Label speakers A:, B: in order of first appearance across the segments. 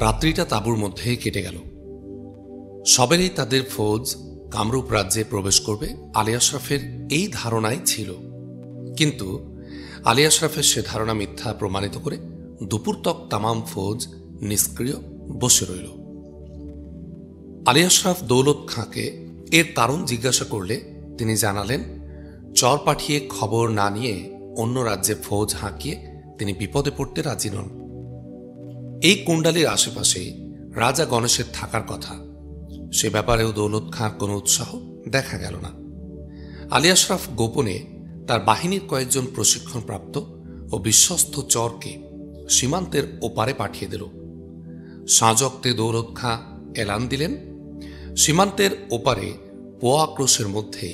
A: রাত্রিটা তাঁবুর মধ্যে কেটে গেল। সবেরই তাদের ফৌজ কামরূপ রাজ্যে প্রবেশ করবে আলী আশরাফের এই ধারণাই ছিল। কিন্তু আলী আশরাফের সে ধারণা মিথ্যা প্রমাণিত করে দুপুর তক তামাম ফৌজ নিষ্ক্রিয় বসে রইল। আলী আশরাফ দৌলত খাঁকে এর কারণ জিজ্ঞাসা করলে তিনি জানালেন, চর পাঠিয়ে খবর না নিয়ে অন্য রাজ্যে ফৌজ হাঁকিয়ে তিনি বিপদে পড়তে রাজি নন। এই কুণ্ডালির আশেপাশেই রাজা গণেশের থাকার কথা, সে ব্যাপারেও দৌলত খাঁর কোনো উৎসাহ দেখা গেল না। আলী আশরাফ গোপনে তার বাহিনীর কয়েকজন প্রশিক্ষণপ্রাপ্ত ও বিশ্বস্ত চরকে সীমান্তের ওপারে পাঠিয়ে দিল। সাঁজক্তে দৌলত খাঁ এলান দিলেন, সীমান্তের ওপারে পোয়া ক্রোশের মধ্যে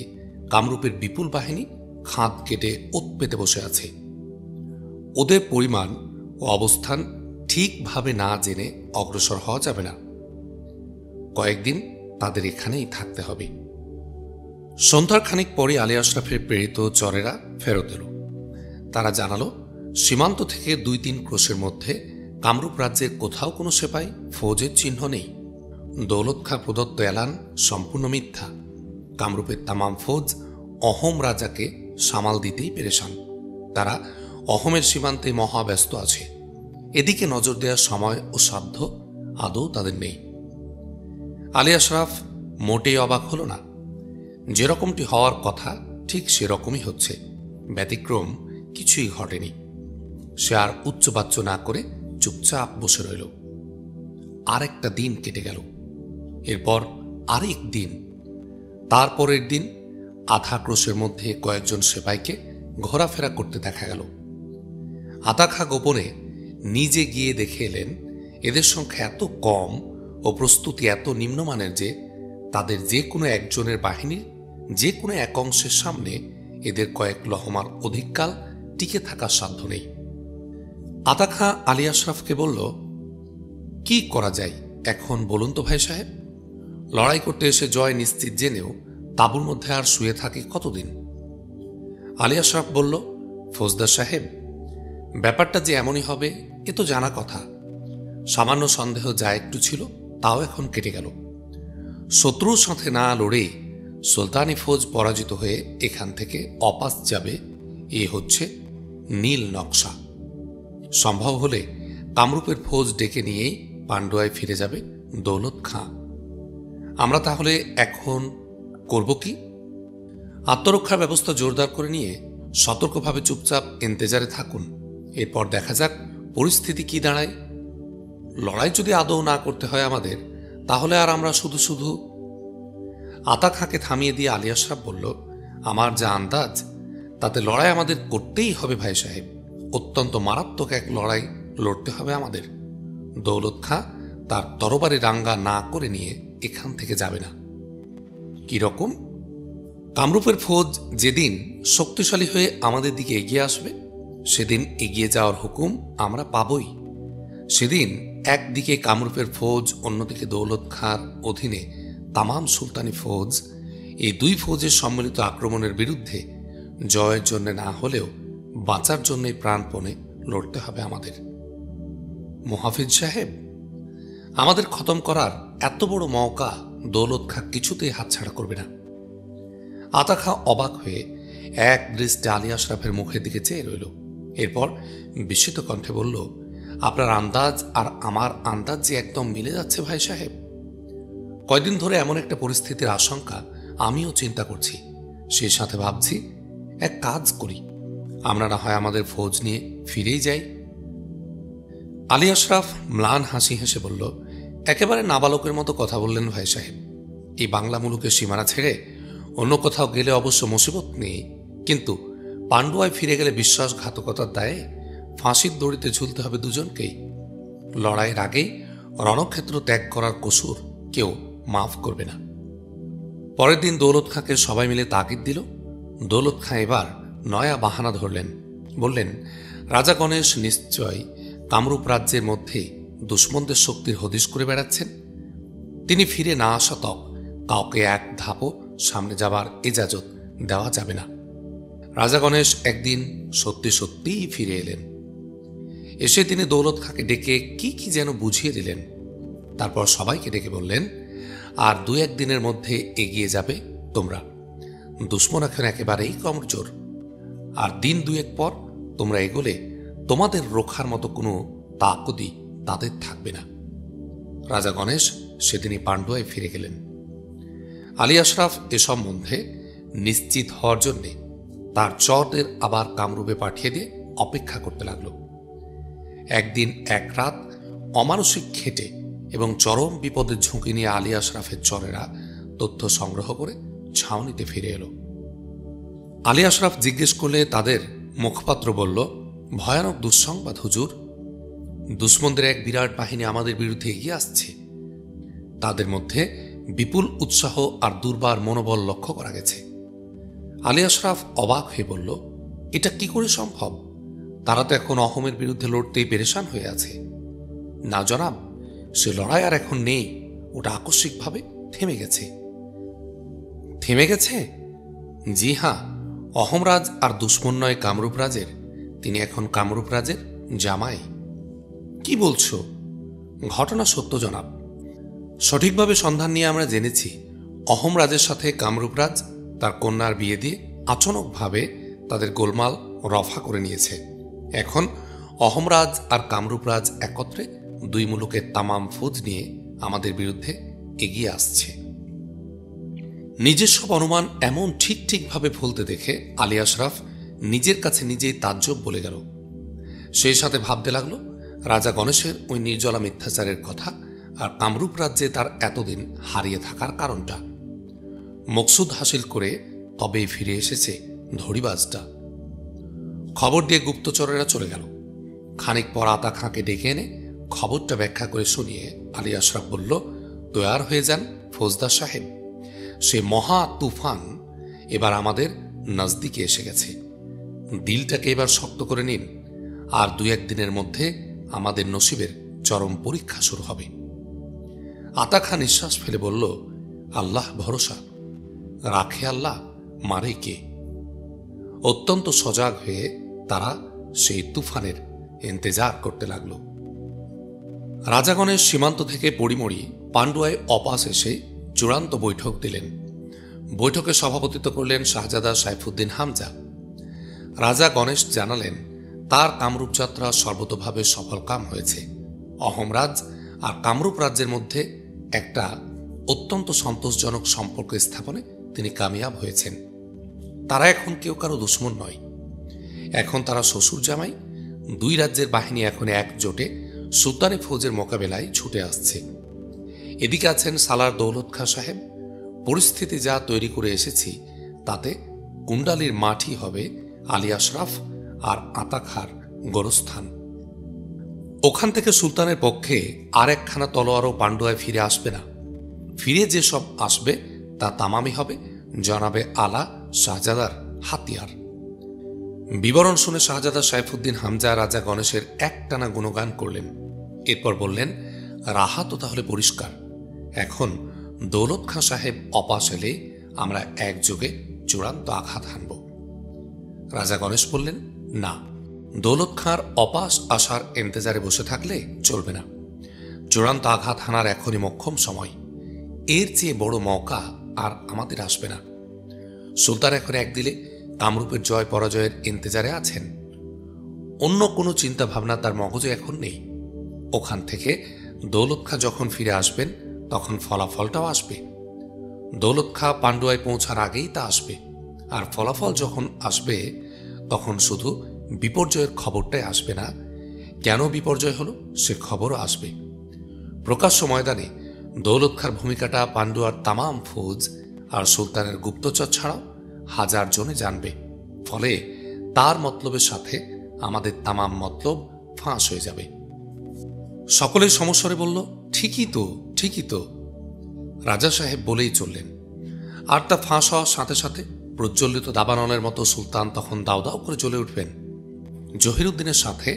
A: কামরূপের বিপুল বাহিনী খাঁদ কেটে ওত পেতে বসে আছে। ওদের পরিমাণ ও অবস্থান ঠিকভাবে না জেনে অগ্রসর হওয়া যাবে না। কয়েকদিন তাদের এখানেই থাকতে হবে। সন্ধ্যার খানিক পরে আলী আশরাফের প্রেরিত চরেরা ফেরত এল। তারা জানালো, সীমান্ত থেকে 2-3 ক্রোশের মধ্যে কামরূপ রাজ্যের কোথাও কোনো সেপাই ফৌজের চিহ্ন নেই। দৌলত খাঁ প্রদত্ত এলান সম্পূর্ণ মিথ্যা। কামরূপের তামাম ফৌজ অহোম রাজাকে সামাল দিতেই পেরেশান। তারা অহোমের সীমান্তে মহাব্যস্ত আছে। এদিকে নজর দেওয়ার সময় ও সাধ্য আদৌ তাদের নেই। আলী আশরাফ মোটেই অবাক হল না। যেরকমটি হওয়ার কথা ঠিক সেরকমই হচ্ছে, ব্যতিক্রম কিছুই ঘটেনি। সে আর উচ্চবাচ্য না করে চুপচাপ বসে রইল। আরেকটা দিন কেটে গেল, এরপর আরেক দিন, তারপরের দিন আধা ক্রোশের মধ্যে কয়েকজন সেপাইকে ঘোরাফেরা করতে দেখা গেল। আতা খাঁ গোপনে নিজে গিয়ে দেখে এলেন এদের সংখ্যা এত কম ও প্রস্তুতি এত নিম্নমানের যে তাদের যে কোনো একজনের বাহিনীর যে কোনো এক অংশের সামনে এদের কয়েক লহমার অধিককাল টিকে থাকার সাধ্য নেই। আতা খাঁ আলী আশরাফকে বলল, কি করা যায় এখন বলুন তো ভাই সাহেব? লড়াই করতে এসে জয় নিশ্চিত জেনেও তাঁবুর মধ্যে আর শুয়ে থাকে কতদিন? আলী আশরাফ বলল, ফৌজদার সাহেব, ব্যাপারটা যে এমনই হবে এ তো জানা কথা। সামান্য সন্দেহ যা একটু ছিল তাও এখন কেটে গেল। শত্রুর সাথে না লড়ে সুলতানি ফৌজ পরাজিত হয়ে এখান থেকে অপাস যাবে, এ হচ্ছে নীল নকশা। সম্ভব হলে কামরূপের ফৌজ ডেকে নিয়েই পান্ডুয়ায় ফিরে যাবে দৌলত খাঁ। আমরা তাহলে এখন করব কি? আত্মরক্ষার ব্যবস্থা জোরদার করে নিয়ে সতর্কভাবে চুপচাপ ইন্তেজারে থাকুন। এরপর দেখা যাক পরিস্থিতি কি দাঁড়ায়। লড়াই যদি আদৌ না করতে হয় আমাদের, তাহলে আর আমরা শুধু শুধু। আতা খাঁকে থামিয়ে দিয়ে আলী আশরাফ বলল, আমার যা আন্দাজ তাতে লড়াই আমাদের করতেই হবে ভাই সাহেব। অত্যন্ত মারাত্মক এক লড়াই লড়তে হবে আমাদের। দৌলত খাঁ তার তরবারি রাঙ্গা না করে নিয়ে এখান থেকে যাবে না। কি রকম? কামরূপের ফৌজ যেদিন শক্তিশালী হয়ে আমাদের দিকে এগিয়ে আসবে, সেদিন এগিয়ে যাওয়ার হুকুম আমরা পাবই। সেদিন একদিকে কামরূপের ফৌজ, অন্যদিকে দৌলত খাঁর অধীনে তামাম সুলতানি ফৌজ, এই 2 ফৌজের সম্মিলিত আক্রমণের বিরুদ্ধে জয়ের জন্য না হলেও বাঁচার জন্যে প্রাণপণে লড়তে হবে আমাদের। মুহাফিজ সাহেব, আমাদের খতম করার এত বড় মওকা দৌলত খাঁ কিছুতেই হাতছাড়া করবে না। আতা খাঁ অবাক হয়ে এক দৃষ্টে আলী আশরাফের মুখের দিকে চেয়ে রইল। এরপর বিস্মিত কণ্ঠে বলল, আপনার আন্দাজ আর আমার আন্দাজ যে একদম মিলে যাচ্ছে ভাই সাহেব। কয়দিন ধরে এমন একটা পরিস্থিতির আশঙ্কা আমিও চিন্তা করছি। সেই সাথে ভাবছি এক কাজ করি, আমরা না হয় আমাদের ফৌজ নিয়ে ফিরেই যাই। আলী আশরাফ ম্লান হাসি হেসে বলল, একেবারে নাবালকের মতো কথা বললেন ভাই সাহেব। এই বাংলা মুলুকের সীমানা ছেড়ে অন্য কোথাও গেলে অবশ্য মুসিবত নেই, কিন্তু পান্ডুয়ায় ফিরে গেলে বিশ্বাসঘাতকতার দায়ে ফাঁসির দড়িতে ঝুলতে হবে দুজনকেই। লড়াইয়ের আগেই রণক্ষেত্র ত্যাগ করার কসুর কেউ মাফ করবে না। পরের দিন দৌলত খাঁকে সবাই মিলে তাগিদ দিল। দৌলত খাঁ এবার নয়া বাহানা ধরলেন। বললেন, রাজা গণেশ নিশ্চয় কামরূপ রাজ্যের মধ্যে দুশ্মনদের শক্তির হদিশ করে বেড়াচ্ছেন। তিনি ফিরে না আসা তক কাউকে এক ধাপও সামনে যাবার এজাজত দেওয়া যাবে না। রাজা গণেশ একদিন সত্যি সত্যিই ফিরে এলেন। এসে তিনি দৌলত খাঁকে ডেকে কি কি যেন বুঝিয়ে দিলেন। তারপর সবাইকে ডেকে বললেন, আর 2-1 দিনের মধ্যে এগিয়ে যাবে তোমরা। দুশমন এখন একেবারেই কমজোর, আর দিন 2-1 পর তোমরা এগোলে তোমাদের রক্ষার মতো কোনো তাকতি তাদের থাকবে না। রাজা গণেশ সেদিনই পাণ্ডুয়ায় ফিরে গেলেন। আলী আশরাফ এ সম্বন্ধে নিশ্চিত হওয়ার জন্যে তার চরদের আবার কামরূপে পাঠিয়ে দিয়ে অপেক্ষা করতে লাগল। একদিন এক রাত অমানসিক খেটে এবং চরম বিপদের ঝুঁকি নিয়ে আলী আশরাফের চরেরা তথ্য সংগ্রহ করে ছাউনিতে ফিরে এলো। আলী আশরাফ জিজ্ঞেস করলে তাদের মুখপাত্র বলল, ভয়ানক দুঃসংবাদ হুজুর, দুশ্মনদের এক বিরাট বাহিনী আমাদের বিরুদ্ধে এগিয়ে আসছে। তাদের মধ্যে বিপুল উৎসাহ আর দুর্বার মনোবল লক্ষ্য করা গেছে। আলী আশরাফ অবাক হয়ে বলল, এটা কি করে সম্ভব? তারা তো এখন অহমের বিরুদ্ধে লড়তেই পেরেশান হয়ে আছে। না জনাব, সে লড়াই আর এখন নেই, ওটা আকস্মিকভাবে থেমে গেছে। থেমে গেছে? জি হ্যাঁ, অহমরাজ আর দুশ্মন নয় কামরূপ রাজের, তিনি এখন কামরূপ রাজের জামাই। কি বলছো? ঘটনা সত্য জনাব। সঠিকভাবে সন্ধান নিয়ে আমরা জেনেছি অহম রাজের সাথে কামরূপ রাজ তার কন্যার বিয়ে দিয়ে আচমকভাবে তাদের গোলমাল রফা করে নিয়েছে। এখন অহমরাজ আর কামরূপ রাজ একত্রে দুই মুলুকের তামাম ফৌজ নিয়ে আমাদের বিরুদ্ধে এগিয়ে আসছে। নিজের সব অনুমান এমন ঠিক ঠিকভাবে ফলতে দেখে আলী আশরাফ নিজের কাছে নিজেই তাজ্জব বলে গেল। সেই সাথে ভাবতে লাগলো রাজা গণেশের ওই নির্জলা মিথ্যাচারের কথা আর কামরূপ রাজ্যে তার এতদিন হারিয়ে থাকার কারণটা। মকসুদ হাসিল করে তবেই ফিরে এসেছে ধড়িবাজটা। খবর দিয়ে গুপ্তচরেরা চলে গেল। খানিক পর আতা খাঁকে ডেকে এনে খবরটা ব্যাখ্যা করে শুনিয়ে আলী আশরাফ বলল, তৈয়ার হয়ে যান ফৌজদার সাহেব, সে মহা তুফান এবার আমাদের নজদিকে এসে গেছে। দিলটাকে এবার শক্ত করে নিন, আর 2-1 দিনের মধ্যে আমাদের নসিবের চরম পরীক্ষা শুরু হবে। আতা খাঁ নিঃশ্বাস ফেলে বলল, আল্লাহ ভরসা, রাখে আল্লাহ, মারে কে। অত্যন্ত সজাগ হয়ে তারা সেই তুফানের ইন্তেজার করতে লাগল। রাজা গণেশ সীমান্ত থেকে পড়িমড়ি পাণ্ডুয়ায় অপাস এসে চূড়ান্ত বৈঠক দিলেন। বৈঠকে সভাপতিত্ব করলেন শাহজাদা সাইফুদ্দিন হামজা। রাজা গণেশ জানালেন তার কামরূপ যাত্রা সর্বতোভাবে সফলকাম হয়েছে। অহমরাজ আর কামরূপ রাজ্যের মধ্যে একটা অত্যন্ত সন্তোষজনক সম্পর্ক স্থাপনে তিনি কামিয়াব হয়েছেন। তারা এখন কেউ কারো দুশ্মন নয়। এখন তারা শ্বশুর জামাই। 2 রাজ্যের বাহিনী এখন একজোটে সুলতানি ফৌজের মোকাবেলায় ছুটে আসছে। এদিকে আছেন সালার দৌলত খাঁ সাহেব। পরিস্থিতি যা তৈরি করে এসেছি তাতে কুণ্ডালির মাঠই হবে আলী আশরাফ আর আতা খাঁর গোরস্থান। ওখান থেকে সুলতানের পক্ষে আর একখানা তলোয়ারও পাণ্ডুয়ায় ফিরে আসবে না। ফিরে যে সব আসবে তা তামামি হবে জনাবে আলা শাহজাদার হাতিয়ার। বিবরণ শুনে শাহজাদা সাইফুদ্দিন হামজা রাজা গণেশের একটানা গুণগান করলেন। এরপর বললেন, রাহা তো তাহলে পরিষ্কার। এখন দৌলত খাঁ সাহেব অপাস এলে আমরা একযোগে চূড়ান্ত আঘাত হানব। রাজা গণেশ বললেন, না, দৌলত খাঁর অপাস আসার ইন্তজারে বসে থাকলে চলবে না। চূড়ান্ত আঘাত হানার এখনই মোক্ষম সময়। এর চেয়ে বড় মৌকা আর আমাদের আসবে না। সুলতান এখন এক দিলে কামরূপের জয় পরাজয়ের ইন্তজারে আছেন। অন্য কোনো চিন্তা ভাবনা তার মগজে এখন নেই। ওখান থেকে দৌলত খাঁ যখন ফিরে আসবেন তখন ফলাফলটাও আসবে। দৌলত খাঁ পাণ্ডুয়ায় পৌঁছার আগেই তা আসবে। আর ফলাফল যখন আসবে তখন শুধু বিপর্যয়ের খবরটাই আসবে না, কেন বিপর্যয় হলো সে খবরও আসবে। প্রকাশ্য ময়দানে দৌলত খাঁর ভূমিকাটা পাণ্ডুয়ার তামাম ফৌজ আর সুলতানের গুপ্তচর ছাড়াও 1000 জনে জানবে। ফলে তার মতলবের সাথে আমাদের তামাম মতলব ফাঁস হয়ে যাবে। সকলেই সমস্বরে বলল, ঠিকই তো, ঠিকই তো। রাজা সাহেব বলেই চললেন। আর তা ফাঁস হওয়ার সাথে সাথে প্রজ্বলিত দাবানলের মতো সুলতান তখন দাও দাও করে জ্বলে উঠবেন। জহিরুদ্দিনের সাথে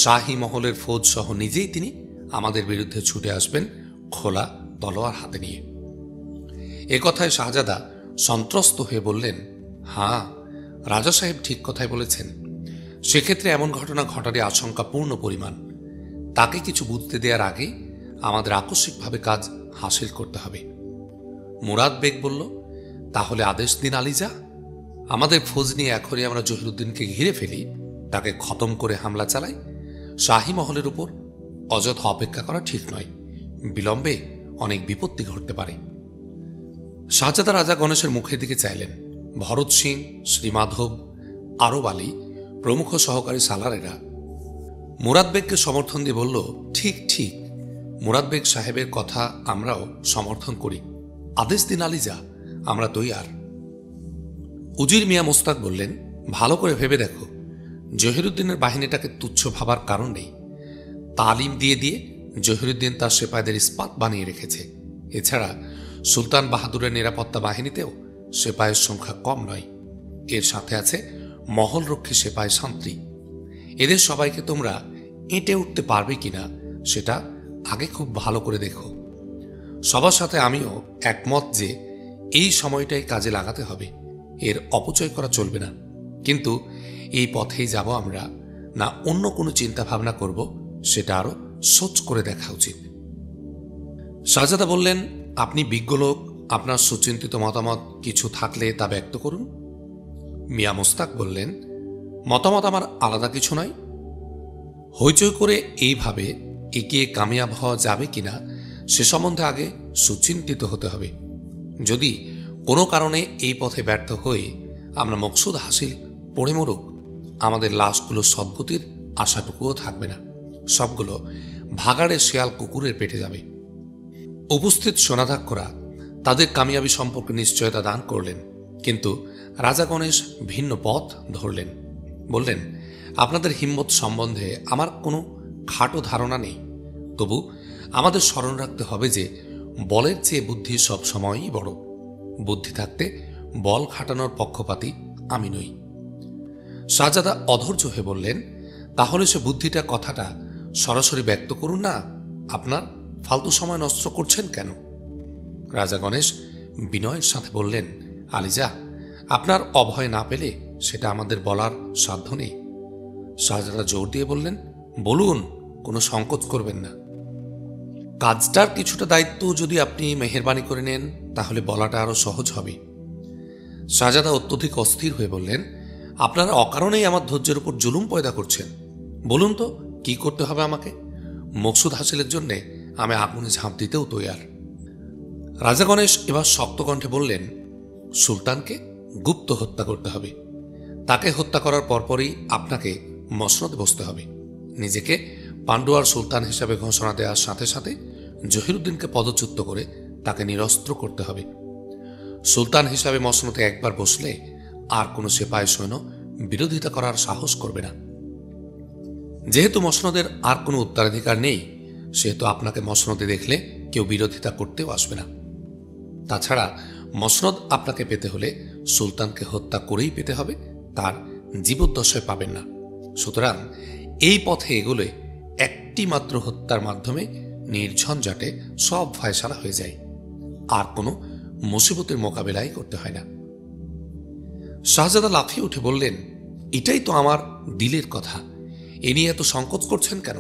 A: শাহী মহলের ফৌজ সহ নিজেই তিনি আমাদের বিরুদ্ধে ছুটে আসবেন খোলা তলোয়ার হাতে নিয়ে। এ কথায় শাহজাদা সন্ত্রস্ত হয়ে বললেন, হ্যাঁ, রাজা সাহেব ঠিক কথাই বলেছেন। সেক্ষেত্রে এমন ঘটনা ঘটারই আশঙ্কা পূর্ণ পরিমাণ। তাকে কিছু বুঝতে দেওয়ার আগেই আমাদের আকস্মিকভাবে কাজ হাসিল করতে হবে। মুরাদ বেগ বলল, তাহলে আদেশ দিন আলিজা। আমাদের ফৌজ নিয়ে এখনই আমরা জহিরুদ্দিনকে ঘিরে ফেলি, তাকে খতম করে হামলা চালাই। শাহী মহলের উপর অযথা অপেক্ষা করা ঠিক নয়, বিলম্বে অনেক বিপত্তি ঘটতে পারে। শাহজাদা রাজা গণেশের মুখের দিকে চাইলেন। ভরত সিং, শ্রীমাধব, আরব আলী প্রমুখ সহকারী সালারেরা মুরাদ বেগকে সমর্থন দিয়ে বলল, ঠিক ঠিক, মুরাদ বেগ সাহেবের কথা আমরাও সমর্থন করি। আদেশ দিন আলিজা, আমরা তৈয়ার। উজির মিয়া মোস্তাক বললেন, ভালো করে ভেবে দেখো, জহিরুদ্দিনের বাহিনীটাকে তুচ্ছ ভাবার কারণ নেই। তালিম দিয়ে দিয়ে জহিরুদ্দিন তার সেপাইদের ইস্পাত বানিয়ে রেখেছে। এছাড়া সুলতান বাহাদুরের নিরাপত্তা বাহিনীতেও সেপাইয়ের সংখ্যা কম নয়। এর সাথে আছে মহলরক্ষী সেপাই শান্তি। এদের সবাইকে তোমরা এঁটে উঠতে পারবে কিনা সেটা আগে খুব ভালো করে দেখো। সবার সাথে আমিও একমত যে এই সময়টাই কাজে লাগাতে হবে, এর অপচয় করা চলবে না। কিন্তু এই পথেই যাব আমরা, না অন্য কোনো চিন্তা ভাবনা করব, সেটা আরো সোচ করে দেখা উচিত। শাহজাদা বললেন, আপনি বিজ্ঞ লোক, আপনার সুচিন্তিত মতামত কিছু থাকলে তা ব্যক্ত করুন। মিয়া মোস্তাক বললেন, মতামত আমার আলাদা কিছু নয়। হইচই করে এইভাবে এগিয়ে কামিয়াব হওয়া যাবে কিনা সে সম্বন্ধে আগে সুচিন্তিত হতে হবে। যদি কোনো কারণে এই পথে ব্যর্থ হয়ে আমরা মকসুদ হাসিল পড়ে মরুক, আমাদের লাশগুলো সদ্গতির আশাটুকুও থাকবে না, সবগুলো ভাগাড়ে শেয়াল কুকুরের পেটে যাবে। উপস্থিত সোনাধাক্ষরা তাদের কামিয়াবি সম্পর্কে নিশ্চয়তা দান করলেন, কিন্তু রাজা গণেশ ভিন্ন পথ ধরলেন। বললেন, আপনাদের হিম্মত সম্বন্ধে আমার কোনো খাটো ধারণা নেই, তবু আমাদের স্মরণ রাখতে হবে যে বলের চেয়ে বুদ্ধি সব সময়ই বড়। বুদ্ধি থাকতে বল খাটানোর পক্ষপাতী আমি নই। শাহজাদা অধৈর্য হয়ে বললেন, তাহলে সে বুদ্ধিটা কথাটা সরাসরি ব্যক্ত করুন না, আপনার ফালতু সময় নষ্ট করছেন কেন? রাজা গণেশ বিনয়ের সাথে বললেন, আলিজা, আপনার অভয় না পেলে সেটা আমাদের বলার সাধ্য নেই। শাহজাদা জোর দিয়ে বললেন, বলুন, কোনো সংকোচ করবেন না। কাজটার কিছুটা দায়িত্ব যদি আপনি মেহেরবানি করে নেন তাহলে বলাটা আরো সহজ হবে। শাহজাদা অত্যধিক অস্থির হয়ে বললেন, আপনারা অকারণেই আমার ধৈর্যের উপর জুলুম পয়দা করছেন। বলুন তো কি করতে হবে আমাকে? মকসুদ হাসিলের জন্যে আমি আগুনে ঝাঁপ দিতেও তৈয়ার। রাজা গণেশ এবার শক্ত কণ্ঠে বললেন, সুলতানকে গুপ্ত হত্যা করতে হবে। তাকে হত্যা করার পরপরই আপনাকে মসনদে বসতে হবে। নিজেকে পান্ডুয়ার সুলতান হিসাবে ঘোষণা দেওয়ার সাথে সাথে জহিরুদ্দিনকে পদচ্যুত করে তাকে নিরস্ত্র করতে হবে। সুলতান হিসাবে মসনদে একবার বসলে আর কোনো সেপাই সৈন্য বিরোধিতা করার সাহস করবে না। যেহেতু মসনদের আর কোনো উত্তরাধিকার নেই, সেহেতু আপনাকে মসনদে দেখলে কেউ বিরোধিতা করতেও আসবে না। তাছাড়া মসনদ আপনাকে পেতে হলে সুলতানকে হত্যা করেই পেতে হবে, তার জীবদ্দশায় পাবেন না। সুতরাং এই পথে এগোলে একটি মাত্র হত্যার মাধ্যমে নির্ঝঞ্ঝাটে সব ফায়সালা হয়ে যায়, আর কোনো মুসিবতের মোকাবেলাই করতে হয় না। শাহজাদা লাফিয়ে উঠে বললেন, এটাই তো আমার দিলের কথা, এ নিয়ে এত সংকোচ করছেন কেন?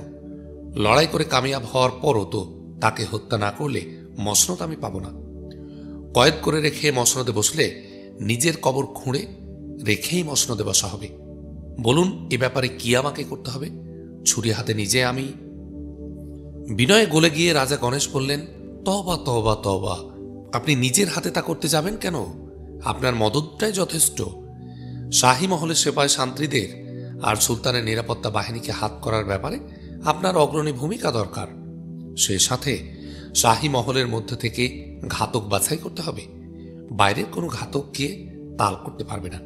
A: লড়াই করে কামিয়াব হওয়ার পরও তো তাকে হত্যা না করলে মসনদ আমি পাব না। কয়েদ করে রেখে মসনদে বসলে নিজের কবর খুঁড়ে রেখেই মসনদে বসা হবে। বলুন, এ ব্যাপারে কি আমাকে করতে হবে? ছুরি হাতে নিজে আমি? বিনয়ে গলে গিয়ে রাজা গণেশ বললেন, তওবা তওবা তওবা, আপনি নিজের হাতে তা করতে যাবেন কেন? আপনার মদতটাই যথেষ্ট। শাহী মহলের সেপাই শান্ত্রীদের আর সুলতানের নিরাপত্তা বাহিনীকে হাত করার ব্যাপারে আপনার অগ্রণী ভূমিকা দরকার। সেই সাথে শাহী মহলের মধ্যে থেকে ঘাতক বাছাই করতে হবে। বাইরের কোনো ঘাতককে তাল করতে পারবে না।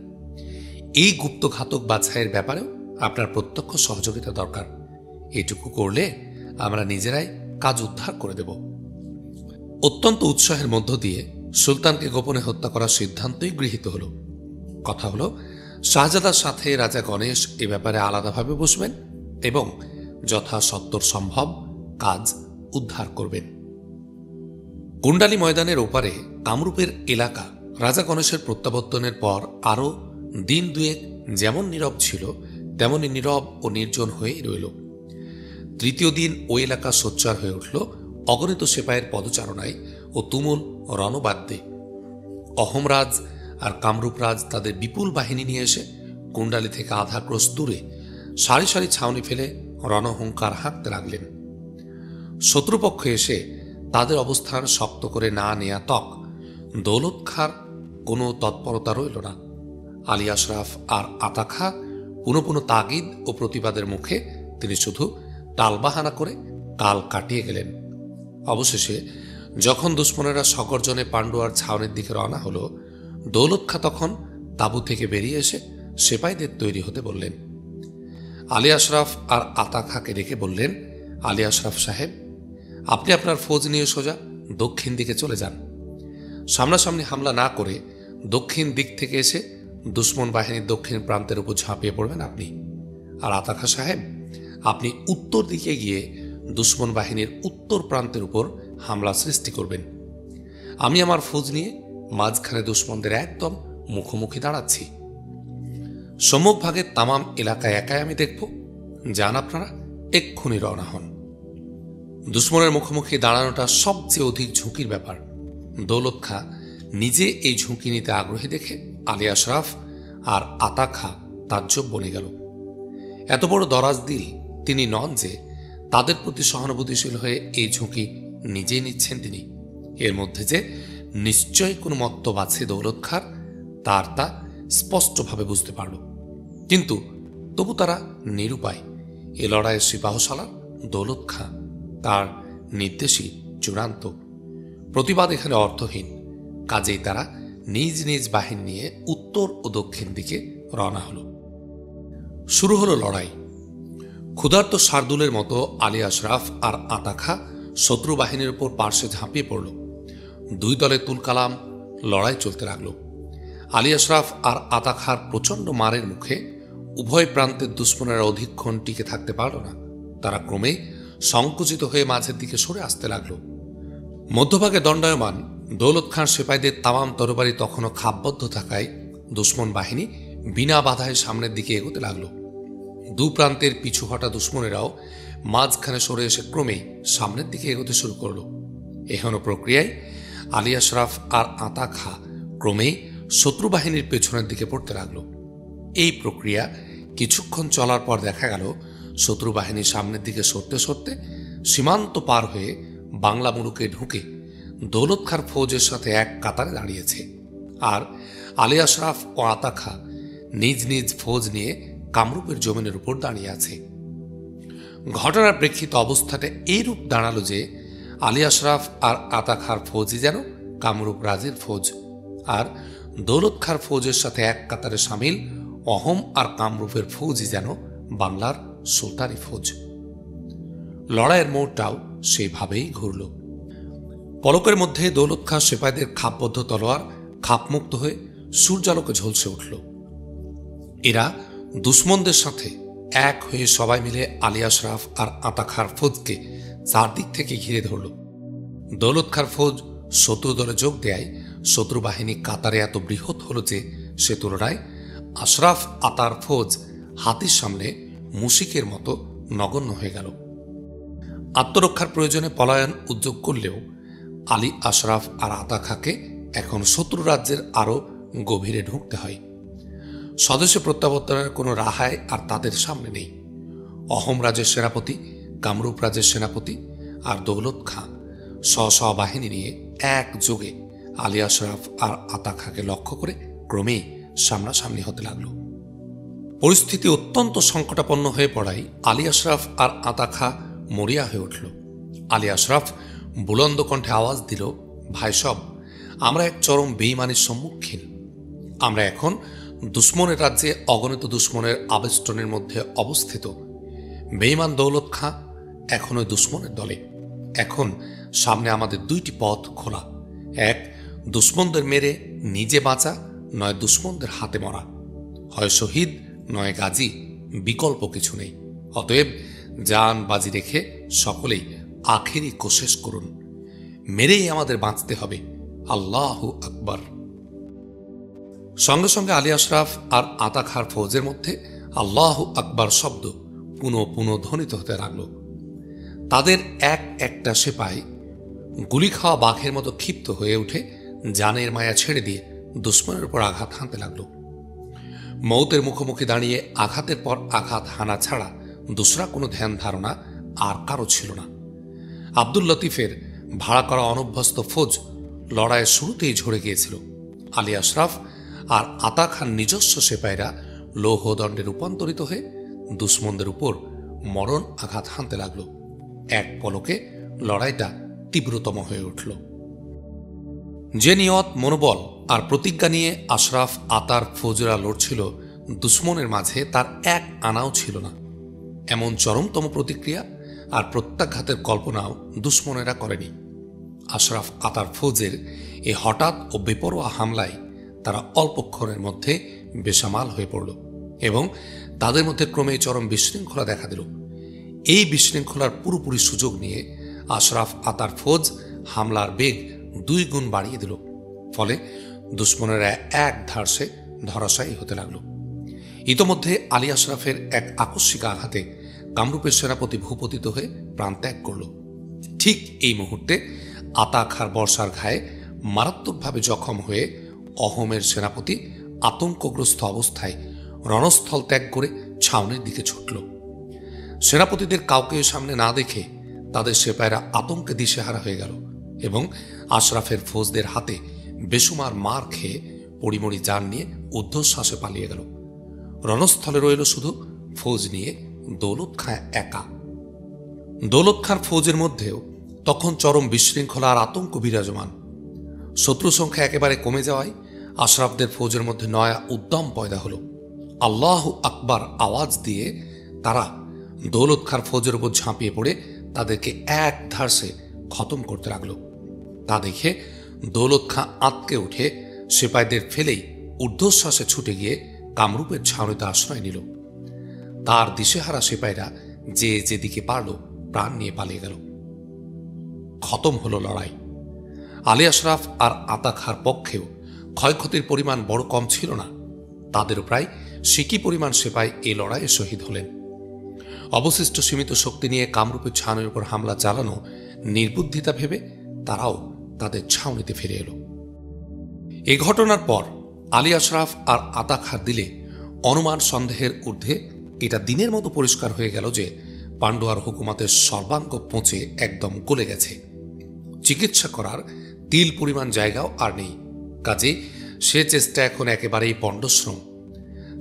A: এই গুপ্ত ঘাতক বাছাইয়ের ব্যাপারেও আপনার প্রত্যক্ষ সহযোগিতা দরকার। এটুকু করলে আমরা নিজেরাই কাজ উদ্ধার করে দেব। অত্যন্ত উৎসাহের মধ্য দিয়ে সুলতানকে গোপনে হত্যা করার সিদ্ধান্তই গৃহীত হল। কথা হলো, শাহজাদার সাথে রাজা গণেশ এ ব্যাপারে আলাদাভাবে বসবেন এবং যথাসত্বর সম্ভব কাজ উদ্ধার করবেন। কুণ্ডালী ময়দানের ওপারে কামরূপের এলাকা রাজা গণেশের প্রত্যাবর্তনের পর আরও দিন দুয়েক যেমন নীরব ছিল তেমনই নীরব ও নির্জন হয়েই রইল। তৃতীয় দিন ওই এলাকা সোচ্চার হয়ে উঠল অগণিত সেপাইয়ের পদচারণায় ও তুমুল রণবাদ্যে। অহোমরাজ আর কামরূপরাজ তাদের বিপুল বাহিনী নিয়ে এসে কুণ্ডালি থেকে আধা ক্রোশ দূরে সারি সারি ছাউনি ফেলে রণহুঙ্কার হাঁকতে লাগলেন। শত্রুপক্ষ এসে তাদের অবস্থান শক্ত করে না নেয়া তক দৌলত খাঁর কোনো তৎপরতা রইল না। আলী আশরাফ আর আতা খাঁ পুনঃ পুনঃ তাগিদ ও প্রতিবাদের মুখে তিনি শুধু টালবাহানা করে কাল কাটিয়ে গেলেন। অবশেষে যখন দুশ্মনেরা সকর্জনে পাণ্ডুয়ার ছাউনির দিকে রওনা হল, দৌলত খাঁ তখন তাঁবু থেকে বেরিয়ে এসে সেপাইদের তৈরি হতে বললেন। আলী আশরাফ আর আতা খাঁকে ডেকে বললেন, আলী আশরাফ সাহেব, আপনি আপনার ফৌজ নিয়ে সোজা দক্ষিণ দিকে চলে যান। সামনাসামনি হামলা না করে দক্ষিণ দিক থেকে এসে দুশ্মন বাহিনীর দক্ষিণ প্রান্তের উপর ঝাঁপিয়ে পড়বেন আপনি। আর আতা খাঁ সাহেব, আপনি উত্তর দিকে গিয়ে দুশ্মন বাহিনীর উত্তর প্রান্তের উপর হামলা সৃষ্টি করবেন। আমি আমার ফৌজ নিয়ে মাঝখানে দুশ্মনদের একদম মুখোমুখি দাঁড়াচ্ছি। সম্মুখভাগের তামাম এলাকায় একাই আমি দেখব। যান আপনারা, এক্ষুনি রওনা হন। দুশ্মনের মুখোমুখি দাঁড়ানোটা সবচেয়ে অধিক ঝুঁকির ব্যাপার। দৌলত খাঁ নিজে এই ঝুঁকি নিতে আগ্রহী দেখে আলী আশরাফ আর আতা খাঁ তাজ্জব বনে গেল। এত বড় দরাজ দিল তিনি নন যে তাদের প্রতি সহানুভূতিশীল হয়ে এই ঝুঁকি নিজেই নিচ্ছেন তিনি। এর মধ্যে যে নিশ্চয়ই কোনো মতলব আছে দৌলত খাঁর, তার তা স্পষ্টভাবে বুঝতে পারল। কিন্তু তবু তারা নিরুপায়। এ লড়াইয়ের সিপাহসালার দৌলত খাঁ, তার নির্দেশই চূড়ান্ত। প্রতিবাদ এখানে অর্থহীন। কাজেই তারা নিজ নিজ বাহিনী নিয়ে উত্তর ও দক্ষিণ দিকে রওনা হল। শুরু হলো লড়াই। ক্ষুধার্ত শার্দুলের মতো আলী আশরাফ আর আতা খাঁ শত্রু বাহিনীর উপর পার্শ্বে ঝাঁপিয়ে পড়ল। দুই দলে তুলকালাম লড়াই চলতে লাগল। আলী আশরাফ আর আতা খাঁর প্রচণ্ড মারের মুখে উভয় প্রান্তের দুশ্মনেরা অধিকক্ষণ টিকে থাকতে পারল না। তারা ক্রমেই সংকুচিত হয়ে মাঝের দিকে সরে আসতে লাগল। মধ্যভাগে দণ্ডায়মান দৌলত খাঁর সেপাইদের তামাম তরবারি তখনও খাপবদ্ধ থাকায় দুশ্মন বাহিনী বিনা বাধায় সামনের দিকে এগোতে লাগল। দু প্রান্তের পিছু হটা দুশ্মনেরাও মাঝখানে সরে এসে ক্রমেই সামনের দিকে এগোতে শুরু করল। এহেন প্রক্রিয়ায় আলী আশরাফ আর আতা খাঁ ক্রমেই শত্রু বাহিনীর পেছনের দিকে পড়তে লাগল। এই প্রক্রিয়া কিছুক্ষণ চলার পর দেখা গেল শত্রু বাহিনী সামনের দিকে সরতে সরতে সীমান্ত পার হয়ে বাংলা মুলুকে ঢুকে দৌলত খাঁর ফৌজের সাথে এক কাতারে দাঁড়িয়েছে। আর আলী আশরাফ ও আতা খাঁ নিজ নিজ ফৌজ নিয়ে কামরূপের জমিনের উপর দাঁড়িয়ে আছে। ঘটনার প্রেক্ষিত অবস্থাটা এইরূপ দাঁড়ালো যে আলী আশরাফ আর আতা খাঁর ফৌজই যেন কামরূপ রাজের ফৌজ, আর দৌলত খাঁর ফৌজের সাথে এক কাতারে সামিল অহোম আর কামরূপের ফৌজই যেন বাংলার সুলতানি ফৌজ। লড়াইয়ের মোড়টাও সেইভাবেই ঘুরল। পলকের মধ্যে দৌলত খাঁ সেপাইদের খাপবদ্ধ তলোয়ার খাপমুক্ত হয়ে সূর্যালোকে ঝলসে উঠল। এরা দুশ্মনদের সাথে এক হয়ে সবাই মিলে আলী আশরাফ আর আতা খাঁর ফৌজকে চারদিক থেকে ঘিরে ধরল। দৌলত খাঁর ফৌজ শত্রু দলে যোগ দেয় শত্রু বাহিনী কাতারে এত বৃহৎ হল যে সে তুলনায় আশরাফ আতার ফৌজ হাতির সামনে মুশিকের মতো নগণ্য হয়ে গেল। আত্মরক্ষার প্রয়োজনে পলায়ন উদ্যোগ করলেও আলী আশরাফ আর আতা খাঁকে এখন শত্রু রাজ্যের আরও গভীরে ঢুকতে হয়। স্বদেশে প্রত্যাবর্তনের কোনো রাহাই আর তাদের সামনে নেই। অহোম রাজের সেনাপতি, কামরূপ রাজের সেনাপতি আর দৌলত খাঁ স্ব বাহিনী নিয়ে একযোগে আলী আশরাফ আর আতা খাঁকে লক্ষ্য করে ক্রমেই সামনাসামনি হতে লাগল। পরিস্থিতি অত্যন্ত সংকটাপন্ন হয়ে পড়ায় আলী আশরাফ আর আতা খাঁ মরিয়া হয়ে উঠল। আলী আশরাফ বুলন্দ কণ্ঠে আওয়াজ দিল, ভাই সব, আমরা এক চরম বেঈমানির সম্মুখীন। আমরা এখন দুশ্মনের রাজ্যে অগণিত দুশ্মনের আবেষ্টনের মধ্যে অবস্থিত। বেঈমান দৌলত খাঁ এখন ওই দুশ্মনের দলে। এখন সামনে আমাদের দুইটি পথ খোলা, এক দুশ্মনদের মেরে নিজে বাঁচা, নয় দুশ্মনদের হাতে মরা। হয় শহীদ নয় গাজী, বিকল্প কিছু নেই। অতএব জান বাজি রেখে সকলেই আখেরি কোশেশ করুন। মেরেই আমাদের বাঁচতে হবে। আল্লাহু আকবার। সঙ্গে সঙ্গে আলী আশরাফ আর আতা খাঁর ফৌজের মধ্যে আল্লাহু আকবার শব্দ পুনঃ পুনঃ ধ্বনিত হতে লাগল। তাদের এক একটা সেপাই গুলি খাওয়া বাঘের মতো ক্ষিপ্ত হয়ে উঠে জানের মায়া ছেড়ে দিয়ে দুশ্মনের উপর আঘাত হানতে লাগল। মৌতের মুখোমুখি দাঁড়িয়ে আঘাতের পর আঘাত হানা ছাড়া দূসরা কোনো ধ্যান ধারণা আর কারো ছিল না। আব্দুল লতিফের ভাড়া করা অনভ্যস্ত ফৌজ লড়াইয়ের শুরুতেই ঝরে গিয়েছিল। আলী আশরাফ আর আতা খান নিজস্ব সেপাইরা লৌহদণ্ডে রূপান্তরিত হয়ে দুশ্মনদের উপর মরণ আঘাত হানতে লাগল। এক পলকে লড়াইটা তীব্রতম হয়ে উঠল। যে নিয়ত, মনোবল আর প্রতিজ্ঞা নিয়ে আশরাফ আতার ফৌজরা লড়ছিল দুশ্মনের মাঝে, তার এক আনাও ছিল না। এমন চরমতম প্রতিক্রিয়া আর প্রত্যাঘাতের কল্পনাও দুশ্মনেরা করেনি। আশরাফ আতার ফৌজের এ হঠাৎ ও বেপরোয়া হামলায় তারা অল্পক্ষণের মধ্যে বেসামাল হয়ে পড়ল এবং তাদের মধ্যে ক্রমেই চরম বিশৃঙ্খলা দেখা দিল। এই বিশৃঙ্খলার পুরোপুরি সুযোগ নিয়ে আশরাফ আতার ফৌজ হামলার বেগ 2 গুণ বাড়িয়ে দিল। ফলে দুশ্মনেরা এক ধারসে ধরাশায়ী হতে লাগল। ইতোমধ্যে আলী আশরাফের এক আকস্মিক আঘাতে কামরূপের সেনাপতি ভূপতিত হয়ে প্রাণত্যাগ করল। ঠিক এই মুহূর্তে আতা খার বর্ষার ঘায়ে মারাত্মকভাবে জখম হয়ে অহোমের সেনাপতি আতঙ্কগ্রস্ত অবস্থায় রণস্থল ত্যাগ করে ছাউনির দিকে ছুটল। সেনাপতিদের কাউকে সামনে না দেখে তাদের সেপাইরা আতঙ্কে দিশেহারা হয়ে গেল এবং আশরাফের ফৌজদের হাতে বেসুমার মার খেয়ে পরিমরি যান নিয়ে ঊর্ধ্বশ্বাসে পালিয়ে গেল। রণস্থলে রইল শুধু ফৌজ নিয়ে দৌলত খাঁ একা। দৌলত খাঁর ফৌজের মধ্যেও তখন চরম বিশৃঙ্খলা আর আতঙ্ক বিরাজমান। শত্রু সংখ্যা একেবারে কমে যাওয়ায় আশরাফদের ফৌজের মধ্যে নয়া উদ্যম পয়দা হল। আল্লাহু আকবার আওয়াজ দিয়ে তারা দৌলত খাঁর ফৌজের উপর ঝাঁপিয়ে পড়ে তাদেরকে এক ধারসে খতম করতে লাগল। তা দেখে দৌলত খাঁ আঁতকে উঠে সেপাইদের ফেলেই ঊর্ধ্বশ্বাসে ছুটে গিয়ে কামরূপের ছাউনিতে আশ্রয় নিল। তার দিশেহারা সেপাইরা যে যেদিকে পারল প্রাণ নিয়ে পালিয়ে গেল। খতম হল লড়াই। আলী আশরাফ আর আতা খাঁর পক্ষেও ক্ষয়ক্ষতির পরিমাণ বড় কম ছিল না। তাদেরও প্রায় সিকি পরিমাণ সেপাই এই লড়াইয়ে শহীদ হলেন। অবশিষ্ট সীমিত শক্তি নিয়ে কামরূপের ছাউনির উপর হামলা চালানো নির্বুদ্ধিতা ভেবে তারাও তাদের ছাউনিতে ফিরে এলো। এ ঘটনার পর আলী আশরাফ আর আতা খাঁর দিলে অনুমান সন্দেহের ঊর্ধ্বে এটা দিনের মতো পরিষ্কার হয়ে গেল যে পান্ডুয়ার হুকুমতের সর্বাঙ্গ পচে একদম গলে গেছে। চিকিৎসা করার তিল পরিমাণ জায়গাও আর নেই। কাজে সে চেষ্টা এখন একেবারেই পণ্ডশ্রম।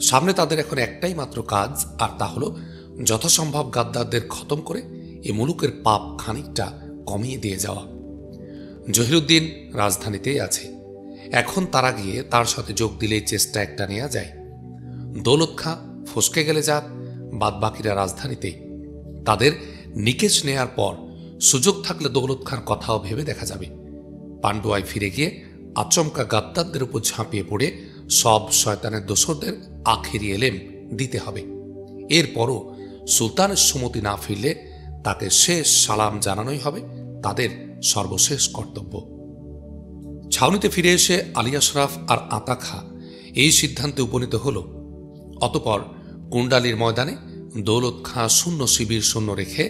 A: সামনে তাদের এখন একটাই মাত্র কাজ, আর তা হল যথাসম্ভব গাদ্দারদের খতম করে এ মুলুকের পাপ খানিকটা কমিয়ে দিয়ে যাওয়া। জহিরুদ্দিন রাজধানীতেই আছে। এখন তারা গিয়ে তার সাথে যোগ দিলেই চেষ্টা একটা নেওয়া যায়। দৌলত খাঁ ফসকে গেলে যাক, বাদ বাকিরা রাজধানীতেই। তাদের নিকেশ নেয়ার পর সুযোগ থাকলে দৌলত খাঁর কথাও ভেবে দেখা যাবে। পান্ডুয়ায় ফিরে গিয়ে আচমকা গাদ্দারদের উপর ঝাঁপিয়ে পড়ে সব শয়তানের দোসরদের আখেরি এলেম দিতে হবে। এরপরও সুলতানের সুমতি না ফিরলে তাকে শেষ সালাম জানানোই হবে তাদের সর্বশেষ কর্তব্য। ছাউনিতে ফিরে এসে আলী আশরাফ আর আতা খাঁ এই সিদ্ধান্তে উপনীত হল। অতপর কুণ্ডালির ময়দানে দৌলত খাঁ শূন্য শিবির শূন্য রেখে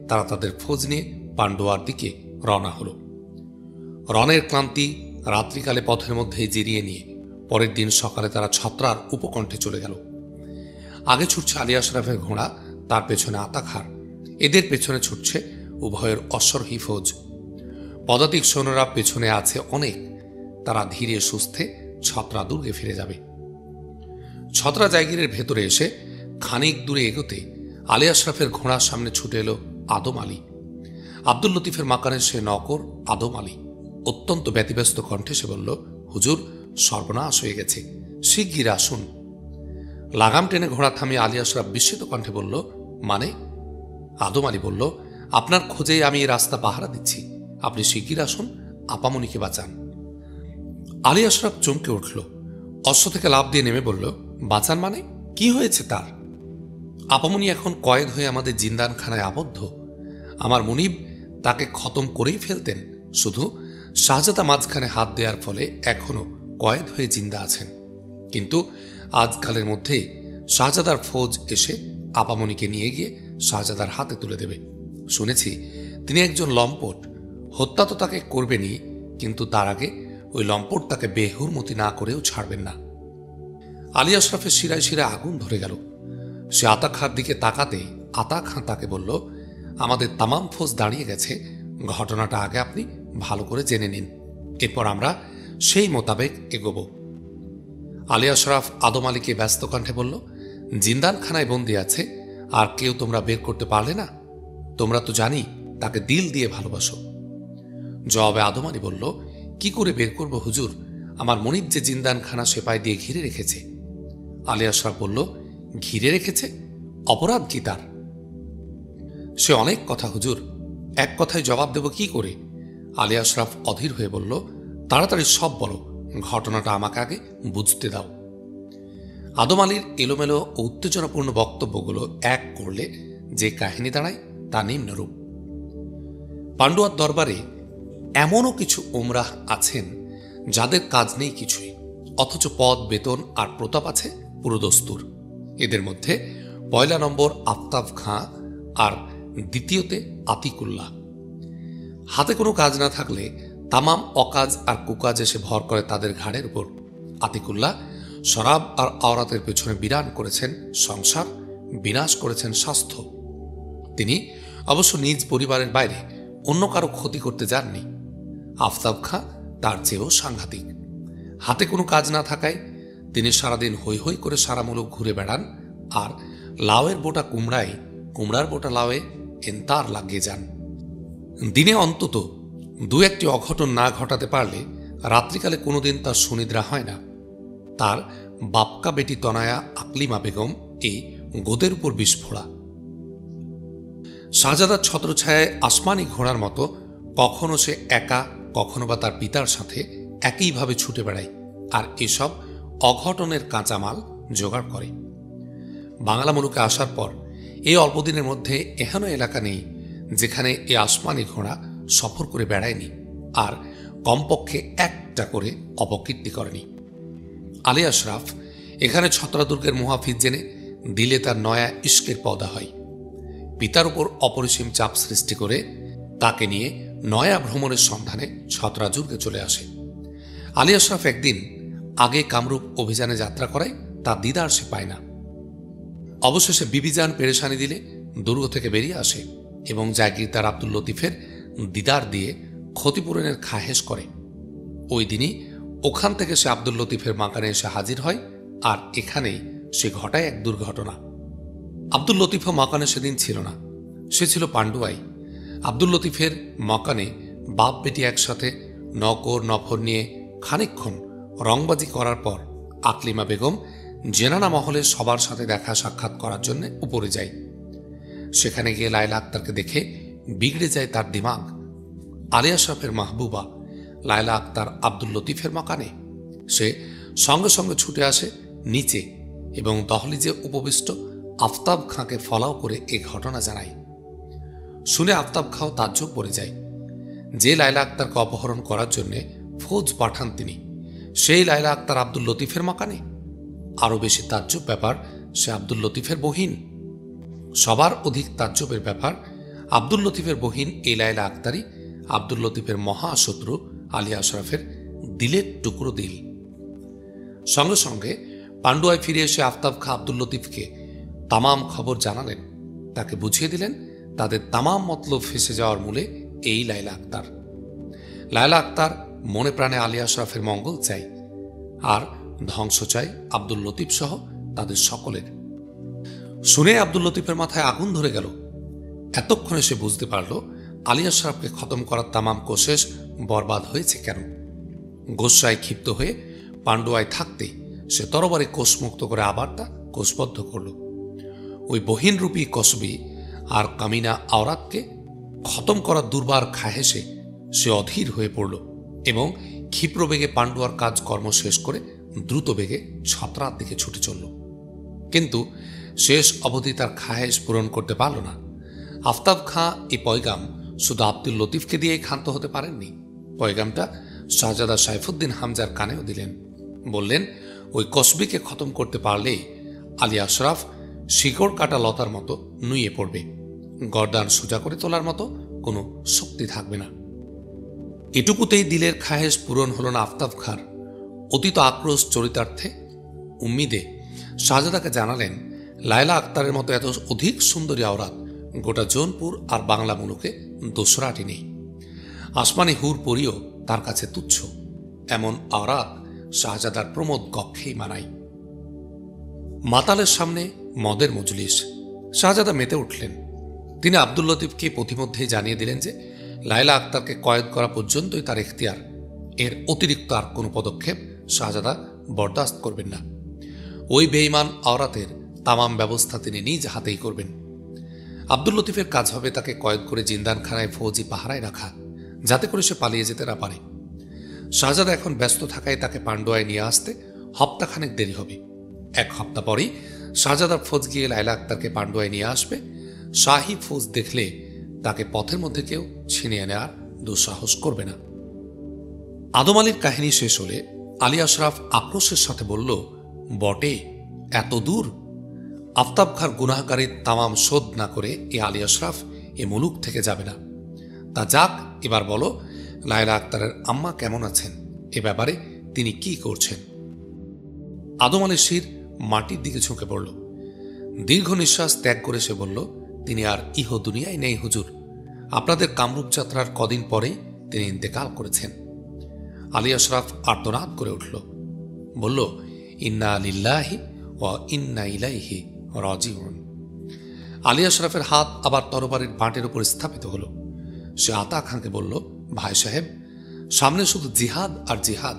A: তারা তাদের ফৌজ নিয়ে পান্ডুয়ার দিকে রওনা হল। রণের ক্লান্তি রাত্রিকালে পথের মধ্যে জিরিয়ে নিয়ে পরের দিন সকালে তারা ছত্রার উপকণ্ঠে চলে গেল। আগে ছুটছে আলী আশরাফের ঘোড়া, তার পেছনে আতা খাঁর, এদের পেছনে ছুটছে উভয়ের অশ্বারোহী ফৌজ। পদাতিক সৈন্যরা পেছনে আছে অনেক। তারা ধীরে সুস্থে ছত্রা দুর্গে ফিরে যাবে। ছত্রা জায়গিরের ভেতরে এসে খানিক দূরে এগোতে আলী আশরাফের ঘোড়ার সামনে ছুটে এলো আদম আলী। আব্দুল লতিফের মাকানের সে নকর আদম আলী অত্যন্ত ব্যতিব্যস্ত কণ্ঠে সে বলল, হুজুর, সর্বনাশ হয়ে গেছে, শিগগির আসুন। লাগাম টেনে ঘোড়া থামিয়ে আলী আশরাফ বিস্মিত কণ্ঠে বলল, মানে? আদম আলী বলল, আপনার খোঁজেই আমি এই রাস্তা পাহারা দিচ্ছি, আপনি শিগগির আসুন, আপামনিকে বাঁচান। আলী আশরাফ চমকে উঠল, অশ্ব থেকে লাফ দিয়ে নেমে বলল, বাঁচান মানে? কি হয়েছে তার? আপামনি এখন কয়েদ হয়ে আমাদের জিন্দানখানায় আবদ্ধ। আমার মুনিব তাকে খতম করেই ফেলতেন, শুধু শাহজাদা মাঝখানে হাত দেওয়ার ফলে এখনো কয়েদ হয়ে জিন্দা আছেন। কিন্তু আজকালের মধ্যেই শাহজাদার ফৌজ এসে আপামনিকে নিয়ে গিয়ে শাহজাদার হাতে তুলে দেবে। শুনেছি তিনি একজন লম্পট, হত্যা তো তাকে করবেনই, কিন্তু তার আগে ওই লম্পট তাকে বেহুরমতি না করেও ছাড়বেন না। আলী আশরাফের শিরায় শিরায় আগুন ধরে গেল। সে আতা খাঁর দিকে তাকাতে আতা খাঁ তাকে বলল, আমাদের তামাম ফৌজ দাঁড়িয়ে গেছে, ঘটনাটা আগে আপনি ভালো করে জেনে নিন, এরপর আমরা সেই মোতাবেক এগোব। আলী আশরাফ আদম আলীকে ব্যস্ত কণ্ঠে বলল, জিন্দানখানায় বন্দী আছে, আর কেউ তোমরা বের করতে পারলে না? তোমরা তো জানি তাকে দিল দিয়ে ভালোবাসো। জবাবে আদম আলী বলল, কি করে বের করব হুজুর, আমার মনিব যে জিন্দানখানা সেপাই দিয়ে ঘিরে রেখেছে। আলী আশরাফ বলল, ঘিরে রেখেছে? অপরাধ কি তার? সে অনেক কথা হুজুর, এক কথায় জবাব দেব কি করে? আলী আশরাফ অধীর হয়ে বলল, তাড়াতাড়ি সব বলো, ঘটনাটা আমাকে আগে বুঝতে দাও। আদম আলীর এলোমেলো ও উত্তেজনাপূর্ণ বক্তব্যগুলো এক করলে যে কাহিনী দাঁড়ায় তা নিম্নরূপ। পান্ডুয়ার দরবারে এমনও কিছু ওমরাহ আছেন যাদের কাজ নেই কিছুই, অথচ পদ, বেতন আর প্রতাপ আছে পুরোদস্তুর। এদের মধ্যে পয়লা নম্বর আফতাব খাঁ আর দ্বিতীয়তে আতিকুল্লাহ। হাতে কোনো কাজ না থাকলে তামাম অকাজ আর কুকাজ এসে ভর করে তাদের ঘাড়ের উপর। আতিকুল্লাহ শরাব আর আওরাতের পেছনে বিরান করেছেন সংসার, বিনাশ করেছেন স্বাস্থ্য। তিনি অবশ্য নিজ পরিবারের বাইরে অন্য কারো ক্ষতি করতে যাননি। আফতাব খাঁ তার চেয়েও সাংঘাতিক। হাতে কোনো কাজ না থাকায় তিনি সারাদিন হৈ হৈ করে সারা মুলুক ঘুরে বেড়ান, আর লাউয়ের বোটা কুমড়ায়, কুমড়ার বোটা লাউয়ে এন্তার লাগিয়ে যান। দিনে অন্তত দু একটি অঘটন না ঘটাতে পারলে রাত্রিকালে কোনোদিন তার সুনিদ্রা হয় না। তার বাপকা বেটি তনায়া আকলিমা বেগম এই গোদের উপর বিস্ফোড়া। শাহজাদার ছত্রছায়ায় আসমানি ঘোড়ার মতো কখনো সে একা, কখনো বা তার পিতার সাথে একইভাবে ছুটে বেড়ায়, আর এসব অঘটনের কাঁচামাল জোগাড় করে। বাংলা মুলুকে আসার পর এই অল্পদিনের মধ্যে এহেন এলাকা নেই যেখানে এ আসমানি ঘোড়া সফর করে বেড়ায়নি, আর কমপক্ষে একটা করে অপকীর্তি করেনি। আলী আশরাফ এখানে ছত্রাদুর্গের মুহাফিজ জেনে দিলে তার নয়া ইশকের পদা হয়। পিতার উপর অপরিসীম চাপ সৃষ্টি করে তাকে নিয়ে নয়া ভ্রমণের সন্ধানে ছত্রাদুর্গে চলে আসে। আলী আশরাফ একদিন আগে কামরূপ অভিযানে যাত্রা করায় তার দিদার সে পায় না। অবশেষে বিবিজান পেরেশানি দিলে দুর্গ থেকে বেরিয়ে আসে এবং জাগিরদার আব্দুল লতিফের দিদার দিয়ে ক্ষতিপূরণের খাহেশ করে। ওই দিনই ওখান থেকে সে আব্দুল লতিফের মাকানে এসে হাজির হয়, আর এখানেই সে ঘটায় এক দুর্ঘটনা। আব্দুল লতিফও মাকানে সেদিন ছিল না, সে ছিল পান্ডুয়াই। আব্দুল লতিফের মাকানে বাপ বেটি একসাথে নকর নফর নিয়ে খানিকক্ষণ রংবাজি করার পর আকলিমা বেগম জেনানা মহলে সবার সাথে দেখা সাক্ষাৎ করার জন্য উপরে যায়। সেখানে গিয়ে লায়লা আক্তারকে দেখে বিগড়ে যায় তার দিমাগ। আলী আশরাফের মাহবুবা লায়লা আক্তার আব্দুল লতিফের মাকানে। সে সঙ্গে সঙ্গে ছুটে আসে নিচে এবং দহলিজে উপবিষ্ট আফতাব খাঁকে ফলাও করে এ ঘটনা জানায়। শুনে আফতাব খাঁও তাজ্জব পড়ে যায়। যে লায়লা আক্তারকে অপহরণ করার জন্য ফৌজ পাঠান তিনি, সেই লায়লা আক্তার আব্দুল লতিফের মাকানে। আরও বেশি তাজ্জব ব্যাপার, সে আব্দুল লতিফের বহিন। সবার অধিক তাজ্জবের ব্যাপার, আব্দুল লতিফের বহিন এই লায়লা আক্তারই আব্দুল লতিফের মহাশত্রু আলী আশরাফের দিলের টুকরো দিল। সঙ্গে সঙ্গে পান্ডুয়ায় ফিরে এসে আফতাব খাঁ আব্দুল লতিফকে তামাম খবর জানালেন। তাকে বুঝিয়ে দিলেন তাদের তামাম মতলব ফেসে যাওয়ার মূলে এই লায়লা আক্তার। লায়লা আক্তার মনে প্রাণে আলী আশরাফের মঙ্গল চাই, আর ধ্বংস চাই আব্দুল লতিফ সহ তাদের সকলের। শুনে আব্দুল লতিফের মাথায় আগুন ধরে গেল। এতক্ষণে সে বুঝতে পারল আলী আশরাফকে খতম করার তামাম কোশেশ বরবাদ হয়েছে কেন। গোস্বায় ক্ষিপ্ত হয়ে পান্ডুয়ায় থাকতেই সে তরবারি কোষমুক্ত করে আবার তা কোষবদ্ধ করল। ওই বহিনরূপী কসবি আর কামিনা আওরাতকে খতম করার দুর্বার খাহেসে সে অধীর হয়ে পড়ল এবং ক্ষিপ্র বেগে পান্ডুয়ার কাজকর্ম শেষ করে দ্রুত বেগে ছত্রার দিকে ছুটে চলল। কিন্তু শেষ অবধি তার খাহেস পূরণ করতে পারল না। আফতাব খাঁ এই পয়গাম শুধু আব্দুল লতিফকে দিয়েই ক্ষান্ত হতে পারেননি, পয়গামটা শাহজাদা সাইফুদ্দিন হামজার কানেও দিলেন। বললেন, ওই কসবিকে খতম করতে পারলেই আলী আশরাফ শিকড় কাটা লতার মতো নুয়ে পড়বে, গর্দান সোজা করে তোলার মতো কোনো শক্তি থাকবে না। এটুকুতেই দিলের খায়েশ পূরণ হল না আফতাব খাঁর। অতীত আক্রোশ চরিতার্থে উম্মিদে শাহজাদাকে জানালেন, লায়লা আক্তারের মতো এত অধিক সুন্দরী আওরাত গোটা জৌনপুর আর বাংলা মুলুকে দোসরাটি নেই। আসমানি হুর পরিও তার কাছে তুচ্ছ। এমন আওরাত শাহজাদার প্রমোদ কক্ষেই মানাই। মাতালের সামনে মদের মজলিস। শাহজাদা মেতে উঠলেন। তিনি আব্দুল লতিফকে পথিমধ্যেই জানিয়ে দিলেন যে লায়লা আক্তারকে কয়েদ করা পর্যন্তই তার এখতিয়ার, এর অতিরিক্ত আর কোনো পদক্ষেপ শাহজাদা বরদাস্ত করবেন না। ওই বেঈমান আওরাতের তামাম ব্যবস্থা তিনি নিজ হাতেই করবেন। আব্দুল লতিফের কাজ হবে তাকে কয়েদ করে জিন্দানখানায় ফৌজি পাহারায় রাখা, যাতে করে সে পালিয়ে যেতে না পারে। শাহজাদা এখন ব্যস্ত থাকায় তাকে পান্ডুয়ায় নিয়ে আসতে হপ্তাখানেক দেরি হবে। 1 হপ্তাহ পরেই শাহজাদার ফৌজ গিয়ে লায়লা আক্তারকে পান্ডুয়ায় নিয়ে আসবে। শাহী ফৌজ দেখলে তাকে পথের মধ্যে কেউ ছিনিয়ে নেওয়ার দুঃসাহস করবে না। আদম আলীর কাহিনী শেষ হলে আলী আশরাফ আক্রোশের সাথে বলল, বটে, এত দূর? আফতাব খাঁর গুনাহগারির তামাম শোধ না করে এ আলী আশরাফ এ মুলুক থেকে যাবে না। তা যাক, এবার বলো লায়লা আক্তারের আম্মা কেমন আছেন, এ ব্যাপারে তিনি কি করছেন? আদম আলীর শির মাটির দিকে ঝুঁকে পড়ল। দীর্ঘ নিঃশ্বাস ত্যাগ করে সে বলল, তিনি আর ইহ দুনিয়ায় নেই হুজুর। আপনাদের কামরূপ যাত্রার কদিন পরেই তিনি ইন্তেকাল করেছেন। আলী আশরাফ আর্তনাদ করে উঠল, বলল, ইন্না লিল্লাহি ওয়া ইন্না ইলাইহি রাজিউন। আলী আশরাফের হাত আবার তরবারির বাঁটের উপর স্থাপিত হল। সে আতা খানকে বলল, ভাই সাহেব, সামনে শুধু জিহাদ আর জিহাদ,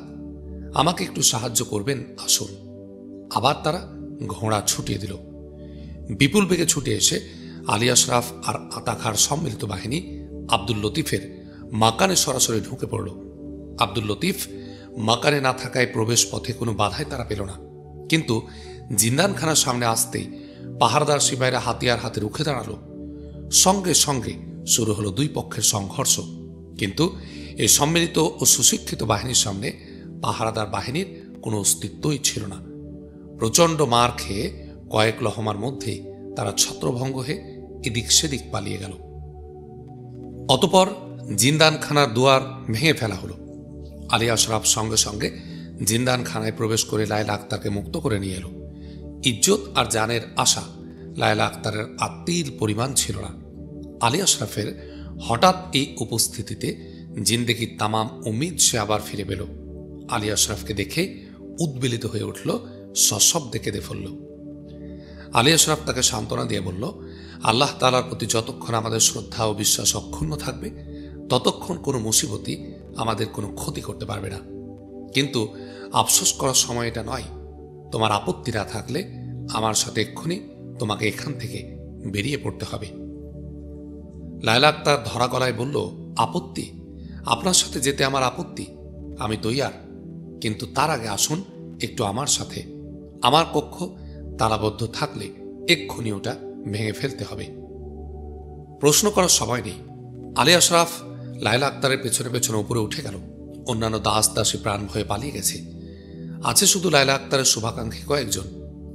A: আমাকে একটু সাহায্য করবেন, আসুন। আবার তারা ঘোড়া ছুটিয়ে দিল। বিপুল বেগে ছুটে এসে আলী আশরাফ আর আতা খাঁর সম্মিলিত বাহিনী আব্দুল লতিফের মাকানে সরাসরি ঢুকে পড়ল। আব্দুল লতিফ মাকানে না থাকায় প্রবেশ পথে কোনো বাধাই তারা পেল না, কিন্তু জিন্দানখানার সামনে আসতেই পাহারাদার সিপাহীরা হাতিয়ার হাতে রুখে দাঁড়ালো। সঙ্গে সঙ্গে শুরু হলো দুই পক্ষের সংঘর্ষ। কিন্তু এই সম্মিলিত ও সুশিক্ষিত বাহিনীর সামনে পাহারাদার বাহিনীর কোনো অস্তিত্বই ছিল না। প্রচণ্ড মার খেয়ে কয়েক লহমার মধ্যে তারা ছত্রভঙ্গ হয়ে এদিক সেদিক পালিয়ে গেল। অতপর জিন্দানখানার দুয়ার ভেঙে ফেলা হলো। আলী আশরাফ সঙ্গে সঙ্গে জিন্দানখানায় প্রবেশ করে লায়লা আক্তারকে মুক্ত করে নিয়ে এলো। ইজ্জত আর জানের আশা লায়লা আক্তারের আত্মীর পরিমাণ ছিল না। আলী আশরাফের হঠাৎ এই উপস্থিতিতে জিন্দেগির তামাম উম্মিদ সে আবার ফিরে পেল। আলী আশরাফকে দেখে উদ্বেলিত হয়ে উঠল, সশব্দে কেঁদে ফেলল। আলী আশরাফ তাকে সান্ত্বনা দিয়ে বলল, আল্লাহ তাআলার প্রতি যতক্ষণ আমাদের শ্রদ্ধা ও বিশ্বাস অক্ষুণ্ণ থাকবে, ততক্ষণ কোনো মুসিবতই আমাদের কোনো ক্ষতি করতে পারবে না। কিন্তু আফসোস করার সময় এটা নয়। তোমার আপত্তি না থাকলে আমার সাথে এক্ষুনি তোমাকে এখান থেকে বেরিয়ে পড়তে হবে। লায়লা আক্তার ধরা গলায় বলল, আপত্তি? আপনার সাথে যেতে আমার আপত্তি, আমি তৈয়ার, কিন্তু তার আগে আসুন একটু আমার সাথে। আমার কক্ষ তালাবদ্ধ থাকলে এক্ষুনি ওটা ভেঙে ফেলতে হবে। প্রশ্ন করার সময় নেই। আলী আশরাফ লায়লা আক্তারের পেছনে পেছনে উপরে উঠে গেল। অন্যান্য দাস দাসী প্রাণ ভয়ে পালিয়ে গেছে। আছে শুধু লায়লা আক্তারের শুভাকাঙ্ক্ষী কয়েকজন।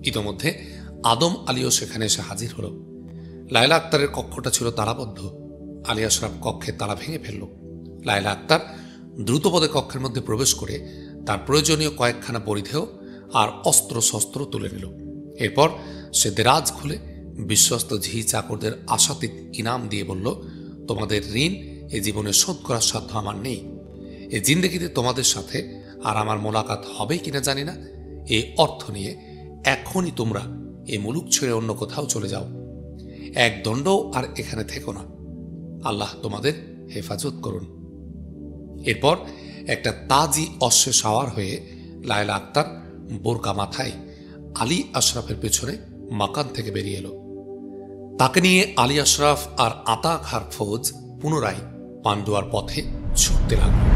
A: ইতোমধ্যে আদম আলীও সেখানে এসে হাজির হল। লায়লা আক্তারের কক্ষটা ছিল তালাবদ্ধ। আলী আশরাফ কক্ষের তালা ভেঙে ফেলল। লায়লা আক্তার দ্রুতপদে কক্ষের মধ্যে প্রবেশ করে তার প্রয়োজনীয় কয়েকখানা পরিধেয় আর অস্ত্র শস্ত্র তুলে নিল। এরপর সে দেরাজ খুলে বিশ্বস্ত ঝি চাকরদের আশাতীত ইনাম দিয়ে বলল, তোমাদের ঋণ এ জীবনে শোধ করার সাধ্য আমার নেই। এ জিন্দেগিতে তোমাদের সাথে আর আমার মোলাকাত হবে কিনা জানি না। এই অর্থ নিয়ে এখনই তোমরা এ মুলুক ছেড়ে অন্য কোথাও চলে যাও। এক দণ্ডও আর এখানে থেকো না। আল্লাহ তোমাদের হেফাজত করুন। এরপর একটা তাজি অশ্বে সাওয়ার হয়ে লায়লা আক্তার বোরকা মাথায় আলী আশরাফের পেছনে মাকান থেকে বেরিয়ে এলো। তাকে নিয়ে আলী আশরাফ আর আতা খাঁর ফৌজ পুনরায় পান্ডুয়ার পথে ছুটতে লাগল।